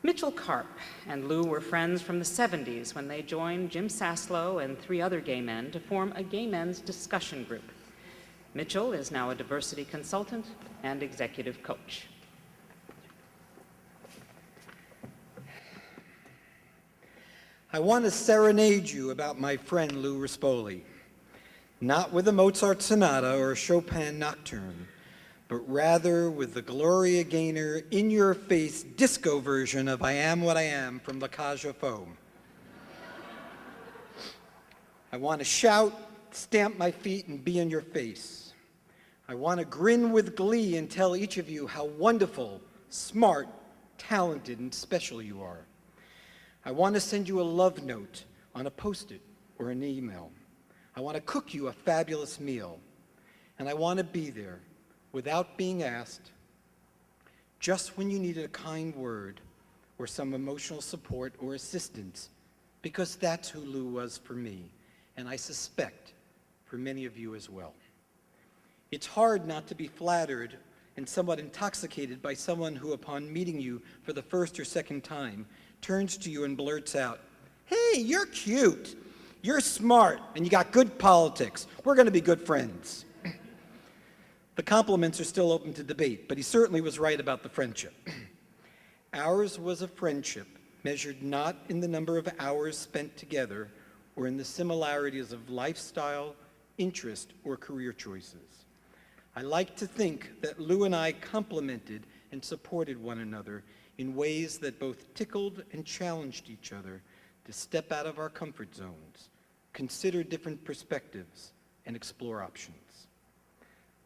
Mitchell Karp and Lou were friends from the 70s when they joined Jim Saslow and 3 other gay men to form a gay men's discussion group. Mitchell is now a diversity consultant and executive coach. I want to serenade you about my friend Lou Rispoli, not with a Mozart sonata or a Chopin nocturne, but rather with the Gloria Gaynor in-your-face disco version of I Am What I Am from La Cage aux Folles. I want to shout, stamp my feet, and be in your face. I want to grin with glee and tell each of you how wonderful, smart, talented, and special you are. I want to send you a love note on a Post-it or an email. I want to cook you a fabulous meal. And I want to be there without being asked, just when you needed a kind word or some emotional support or assistance, because that's who Lou was for me, and I suspect for many of you as well. It's hard not to be flattered and somewhat intoxicated by someone who, upon meeting you for the first or second time, turns to you and blurts out, "Hey, you're cute, you're smart, and you got good politics. We're going to be good friends." The compliments are still open to debate, but he certainly was right about the friendship. Ours was a friendship measured not in the number of hours spent together or in the similarities of lifestyle, interest, or career choices. I like to think that Lou and I complemented and supported one another in ways that both tickled and challenged each other to step out of our comfort zones, consider different perspectives, and explore options.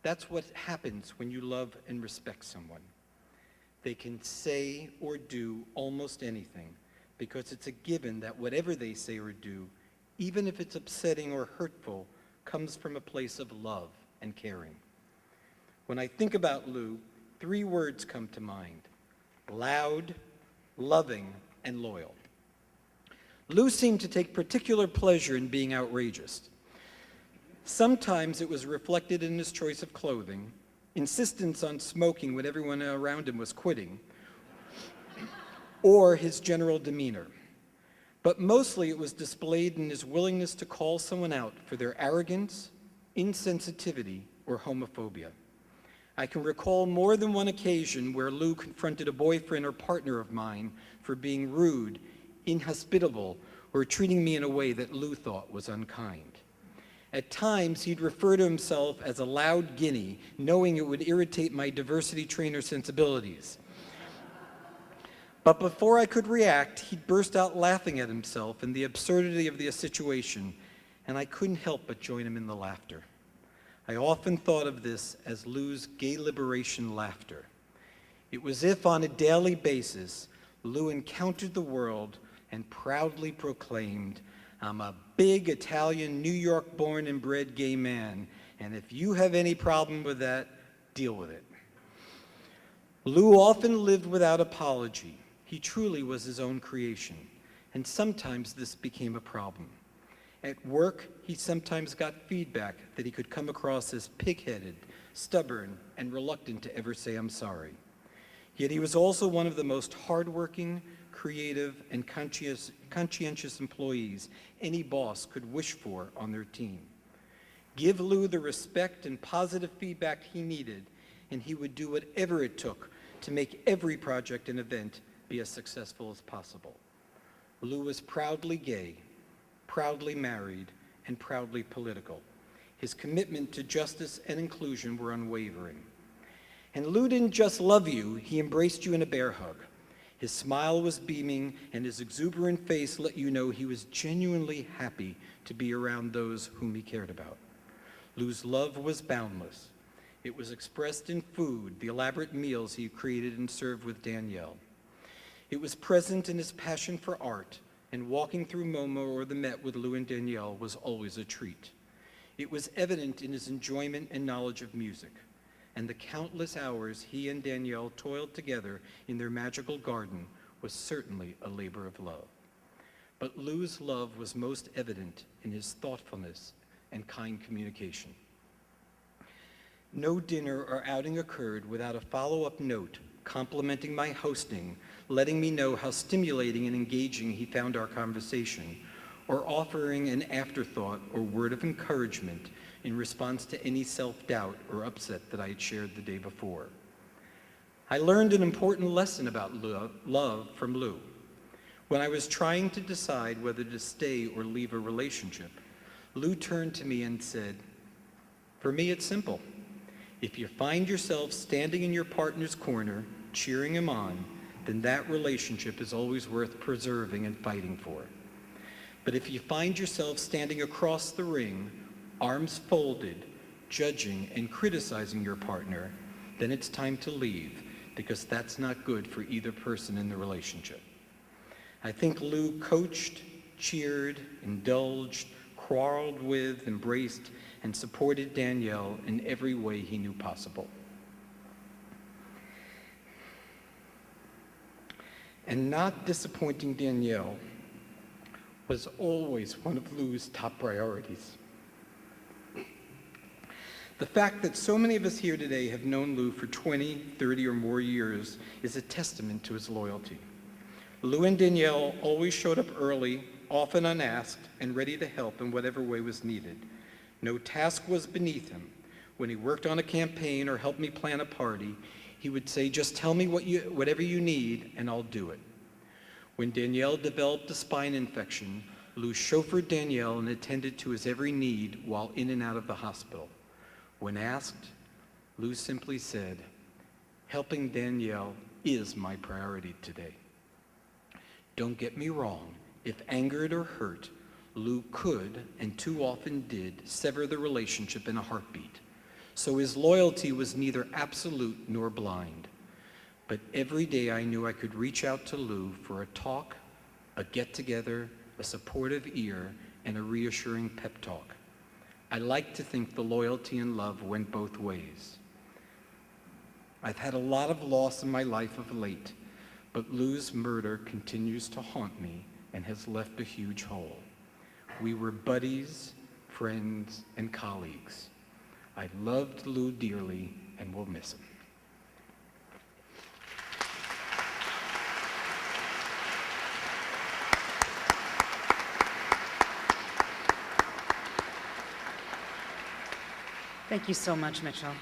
That's what happens when you love and respect someone. They can say or do almost anything because it's a given that whatever they say or do, even if it's upsetting or hurtful, comes from a place of love and caring. When I think about Lou, 3 words come to mind: loud, loving, and loyal. Lou seemed to take particular pleasure in being outrageous. Sometimes it was reflected in his choice of clothing, insistence on smoking when everyone around him was quitting, or his general demeanor. But mostly it was displayed in his willingness to call someone out for their arrogance, insensitivity, or homophobia. I can recall more than one occasion where Lou confronted a boyfriend or partner of mine for being rude, inhospitable, or treating me in a way that Lou thought was unkind. At times, he'd refer to himself as a loud guinea, knowing it would irritate my diversity trainer sensibilities. But before I could react, he'd burst out laughing at himself and the absurdity of the situation, and I couldn't help but join him in the laughter. I often thought of this as Lou's gay liberation laughter. It was as if on a daily basis, Lou encountered the world and proudly proclaimed, "I'm a big Italian, New York born and bred gay man, and if you have any problem with that, deal with it." Lou often lived without apology. He truly was his own creation, and sometimes this became a problem. At work, he sometimes got feedback that he could come across as pig-headed, stubborn, and reluctant to ever say "I'm sorry." Yet he was also one of the most hardworking, creative, and conscientious employees any boss could wish for on their team. Give Lou the respect and positive feedback he needed, and he would do whatever it took to make every project and event be as successful as possible. Lou was proudly gay, proudly married, and proudly political. His commitment to justice and inclusion were unwavering. And Lou didn't just love you, he embraced you in a bear hug. His smile was beaming, and his exuberant face let you know he was genuinely happy to be around those whom he cared about. Lou's love was boundless. It was expressed in food, the elaborate meals he created and served with Danielle. It was present in his passion for art, and walking through MoMA or the Met with Lou and Danielle was always a treat. It was evident in his enjoyment and knowledge of music, and the countless hours he and Danielle toiled together in their magical garden was certainly a labor of love. But Lou's love was most evident in his thoughtfulness and kind communication. No dinner or outing occurred without a follow-up note complimenting my hosting, letting me know how stimulating and engaging he found our conversation, or offering an afterthought or word of encouragement in response to any self-doubt or upset that I had shared the day before. I learned an important lesson about love from Lou. When I was trying to decide whether to stay or leave a relationship, Lou turned to me and said, "For me, it's simple. If you find yourself standing in your partner's corner, cheering him on, then that relationship is always worth preserving and fighting for. But if you find yourself standing across the ring, arms folded, judging and criticizing your partner, then it's time to leave, because that's not good for either person in the relationship." I think Lou coached, cheered, indulged, quarreled with, embraced, and supported Danielle in every way he knew possible. And not disappointing Danielle was always one of Lou's top priorities. The fact that so many of us here today have known Lou for 20, 30, or more years is a testament to his loyalty. Lou and Danielle always showed up early, often unasked, and ready to help in whatever way was needed. No task was beneath him. When he worked on a campaign or helped me plan a party, he would say, "Just tell me whatever you need, and I'll do it." When Danielle developed a spine infection, Lou chauffeured Danielle and attended to his every need while in and out of the hospital. When asked, Lou simply said, "Helping Danielle is my priority today." Don't get me wrong, if angered or hurt, Lou could, and too often did, sever the relationship in a heartbeat. So his loyalty was neither absolute nor blind. But every day I knew I could reach out to Lou for a talk, a get-together, a supportive ear, and a reassuring pep talk. I like to think the loyalty and love went both ways. I've had a lot of loss in my life of late, but Lou's murder continues to haunt me and has left a huge hole. We were buddies, friends, and colleagues. I loved Lou dearly and will miss him. Thank you so much, Mitchell.